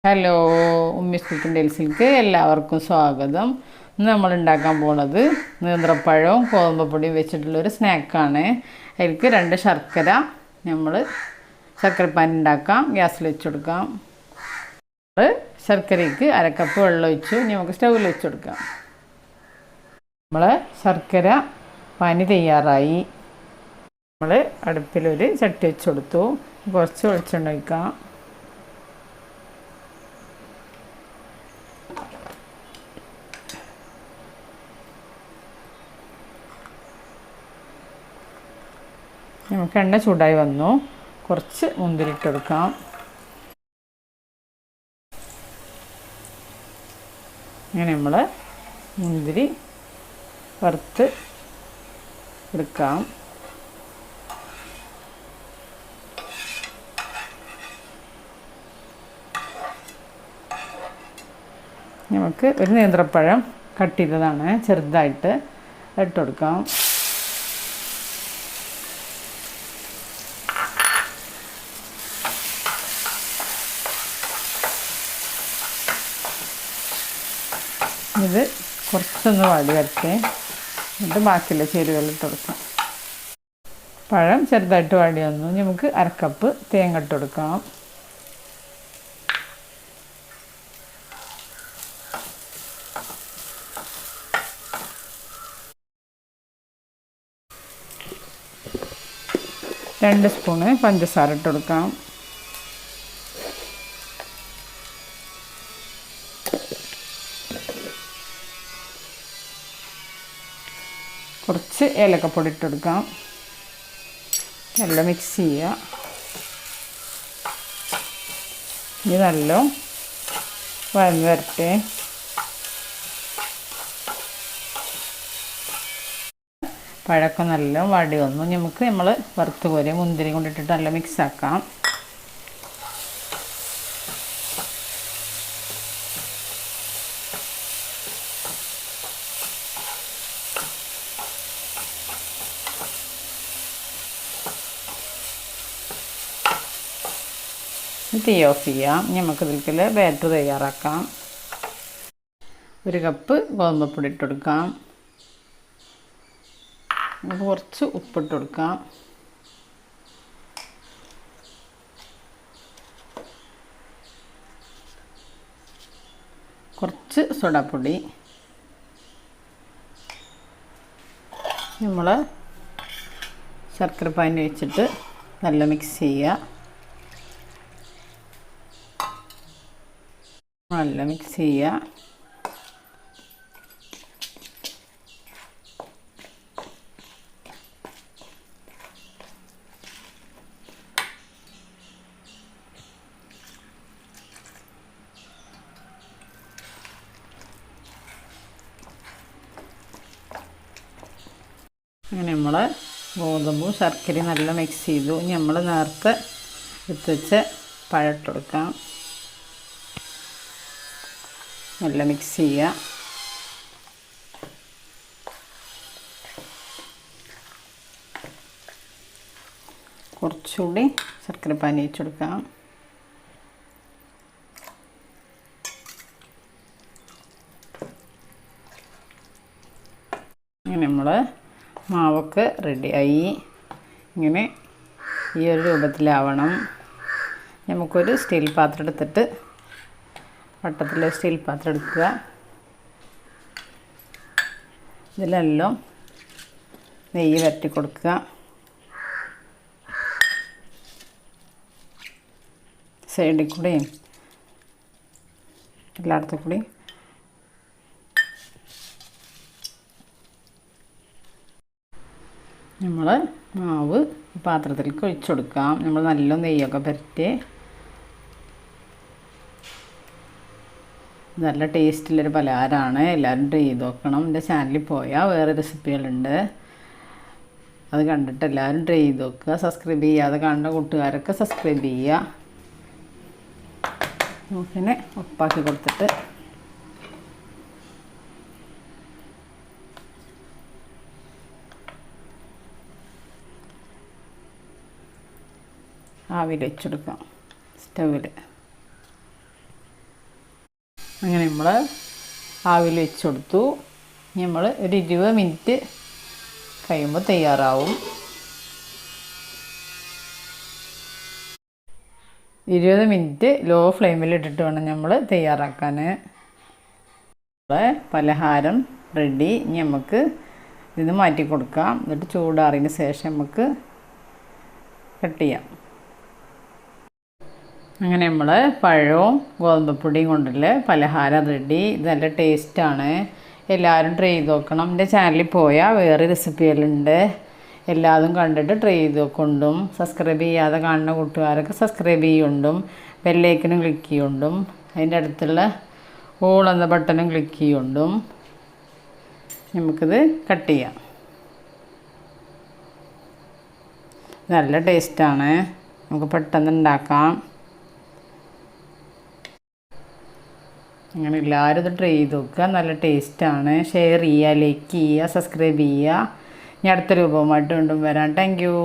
Hello, Ummis cooking ഡെയിൽസിലേക്ക് എല്ലാവർക്കും സ്വാഗതം. ഇന്ന് നമ്മൾ ഉണ്ടാക്കാൻ പോകുന്നത് നേന്ത്രപ്പഴവും ഗോതമ്പപ്പൊടിയും വെച്ചിട്ടുള്ളൊരു സ്നാക്കാണ്. അതിലേക്ക് 2 ശർക്കര നമ്മൾ ശർക്കരപ്പാനി ഉണ്ടാക്കാം. ഗ്യാസിൽ വെച്ച് കൊടുക്കാം. ശർക്കരയ്ക്ക് 1/2 കപ്പ് വെള്ളം ഒഴിച്ചു. ഇനി നമുക്ക് സ്റ്റൗവിൽ വെച്ച് കൊടുക്കാം. നമ്മൾ ശർക്കര പാനി തയ്യാറായി. നമ്മൾ അടുപ്പിലൊരു ചട്ടി വെച്ച് കൊടുത്തു. കുറച്ച് വെളിച്ചെണ്ണ ഒഴിക്കാം. നമുക്ക് എണ്ണ ചൂടായി വന്നു. കുറച്ച് മുന്തിരി ഇട്ട് കൊടുക്കാം. ഇങ്ങനെ നമ്മൾ മുന്തിരി വറുത്ത് എടുക്കാം. നമുക്ക് ഒരു നേന്ത്രപ്പഴം കട്ട് ചെയ്തതാണ്, ചെറുതായിട്ട് ഇട്ട് കൊടുക്കാം. ഇത് കുറച്ചൊന്ന് വാടി വരട്ടെ. എന്നിട്ട് ബാക്കിയുള്ള ചേരുവകൾ ഇട്ട് കൊടുക്കാം. പഴം ചെറുതായിട്ട് വാടി വന്നു. നമുക്ക് 1/2 കപ്പ് തേങ്ങ ഇട്ട് കൊടുക്കാം. രണ്ട് സ്പൂണ് പഞ്ചസാര ഇട്ട് കൊടുക്കാം. കുറച്ച് ഏലക്കപ്പൊടി ഇട്ട് കൊടുക്കാം. നല്ല മിക്സ് ചെയ്യുക. ഇത് നല്ല വഴന്ന് വരട്ടെ. പഴമൊക്കെ നല്ല വാടി വന്നു. നമുക്ക് നമ്മൾ വറുത്ത് കോരിയ മുന്തിരി കൊണ്ടിട്ടിട്ട് നല്ല മിക്സ് ആക്കാം. തീ ഓഫ് ചെയ്യാം. നമുക്ക് ഇതിൽ ബാറ്റർ തയ്യാറാക്കാം. 1 കപ്പ് ഗോതമ്പപ്പൊടി ഇട്ട് കൊടുക്കാം. നമുക്ക് കുറച്ച് ഉപ്പിട്ട് കൊടുക്കാം. കുറച്ച് സോഡാപ്പൊടി. നമ്മൾ ശർക്കര പാനി വെച്ചിട്ട് നല്ല മിക്സ് ചെയ്യുക. നല്ല മിക്സ് ചെയ്യുക. അങ്ങനെ നമ്മൾ ഗോതമ്പും ശർക്കരയും നല്ല മിക്സ് ചെയ്തു. ഇനി നമ്മൾ നേരത്തെ എടുത്ത് വെച്ച് പഴം ഇട്ട് കൊടുക്കാം. നല്ല മിക്സ് ചെയ്യുക. കുറച്ചുകൂടി ശർക്കര പാനി വെച്ച് കൊടുക്കാം. അങ്ങനെ നമ്മൾ മാവൊക്കെ റെഡിയായി. ഇങ്ങനെ ഈ ഒരു രൂപത്തിലാവണം. നമുക്കൊരു സ്റ്റീൽ പാത്രം എടുത്തിട്ട് വട്ടത്തിൽ സ്റ്റീൽ പാത്രം എടുക്കുക. ഇതിലെല്ലാം നെയ്യ് വരട്ടി കൊടുക്കുക. സൈഡിൽ കൂടെയും എല്ലായിടത്തും കൂടി നമ്മൾ മാവ് പാത്രത്തിലേക്ക് ഒഴിച്ചു കൊടുക്കാം. നമ്മൾ നല്ല നെയ്യൊക്കെ പരട്ടി നല്ല ടേസ്റ്റുള്ളൊരു പലഹാരമാണ്. എല്ലാവരും ട്രൈ ചെയ്ത് നോക്കണം. എൻ്റെ ചാനലിൽ പോയാൽ വേറെ റെസിപ്പികളുണ്ട്, അത് കണ്ടിട്ട് എല്ലാവരും ട്രൈ ചെയ്ത് നോക്കുക. സബ്സ്ക്രൈബ് ചെയ്യാതെ കാണുന്ന കൂട്ടുകാരൊക്കെ സബ്സ്ക്രൈബ് ചെയ്യുക. നമുക്കിങ്ങനെ ഉപ്പാക്കി കൊടുത്തിട്ട് ആവിയിൽ വെച്ചെടുക്കാം സ്റ്റൗവിൽ. അങ്ങനെ നമ്മൾ ആവിയിൽ വെച്ച് കൊടുത്തു. നമ്മൾ ഒരു 20 മിനിറ്റ് കഴിയുമ്പോൾ തയ്യാറാവും. 20 മിനിറ്റ് ലോ ഫ്ലെയിമിൽ ഇട്ടിട്ട് വേണം നമ്മൾ തയ്യാറാക്കാൻ. പലഹാരം റെഡി. ഇനി നമുക്ക് ഇത് മാറ്റി കൊടുക്കാം. എന്നിട്ട് ചൂടാറിയതിന് ശേഷം നമുക്ക് കട്ട് ചെയ്യാം. അങ്ങനെ നമ്മൾ പഴവും ഗോതമ്പപ്പൊടിയും കൊണ്ടുള്ള പലഹാരം റെഡി. ഇത് നല്ല ടേസ്റ്റാണ്. എല്ലാവരും ട്രൈ ചെയ്ത് നോക്കണം. എൻ്റെ ചാനലിൽ പോയാൽ വേറെ റെസിപ്പികളുണ്ട്. എല്ലാതും കണ്ടിട്ട് ട്രൈ ചെയ്ത് നോക്കൊണ്ടും സബ്സ്ക്രൈബ് ചെയ്യാതെ കാണുന്ന കൂട്ടുകാരൊക്കെ സബ്സ്ക്രൈബ് ചെയ്യുകൊണ്ടും ബെല്ലൈക്കനും ക്ലിക്ക് ചെയ്യുകൊണ്ടും അതിൻ്റെ അടുത്തുള്ള ഓൾ എന്ന ബട്ടണും ക്ലിക്ക് ചെയ്യുകൊണ്ടും നമുക്കിത് കട്ട് ചെയ്യാം. നല്ല ടേസ്റ്റാണ്. നമുക്ക് പെട്ടെന്ന് ഉണ്ടാക്കാം. അങ്ങനെ എല്ലാവരും ഇത് ട്രൈ ചെയ്ത് നോക്കുക. നല്ല ടേസ്റ്റാണ്. ഷെയർ ചെയ്യുക, ലൈക്ക് ചെയ്യുക, സബ്സ്ക്രൈബ് ചെയ്യുക. ഇനി അടുത്ത രൂപവുമായിട്ട് വീണ്ടും വരാം. Thank you.